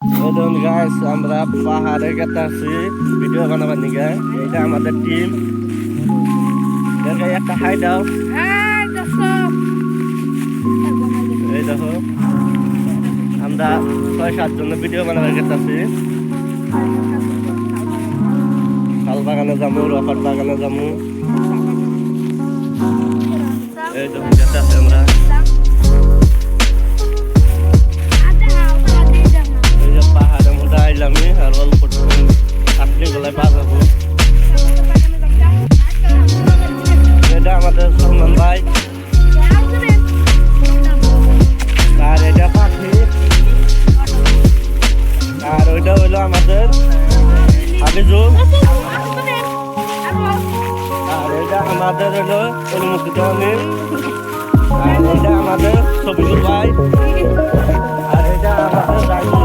দেখুন গাইস, আমরা পাহাড়ে গেতে আছি ভিডিও বানাবার নিকে। এটা আমাদের টিম। একটা হাই দাও। এই দেখো, আমরা 6-7 জন ভিডিও বানাবার গেতে আছি। শাল বাগানে যাবো, রফার বাগানে যাবো। এই দেখুন গেতে আছি আমরা। এই যে পাহাড়ের মধ্যে আইলামি আর অল্প আপনি গলায় বাজাবো। এটা আমাদের সলমান ভাই, আর এটা পাখি, আর ওইটা হইলো আমাদের হাফিজুল, আর এটা আমাদের হইলো অনুমতি আমির, আর এটা আমাদের সবিজুল ভাই, আর এটা আমাদের রাজু।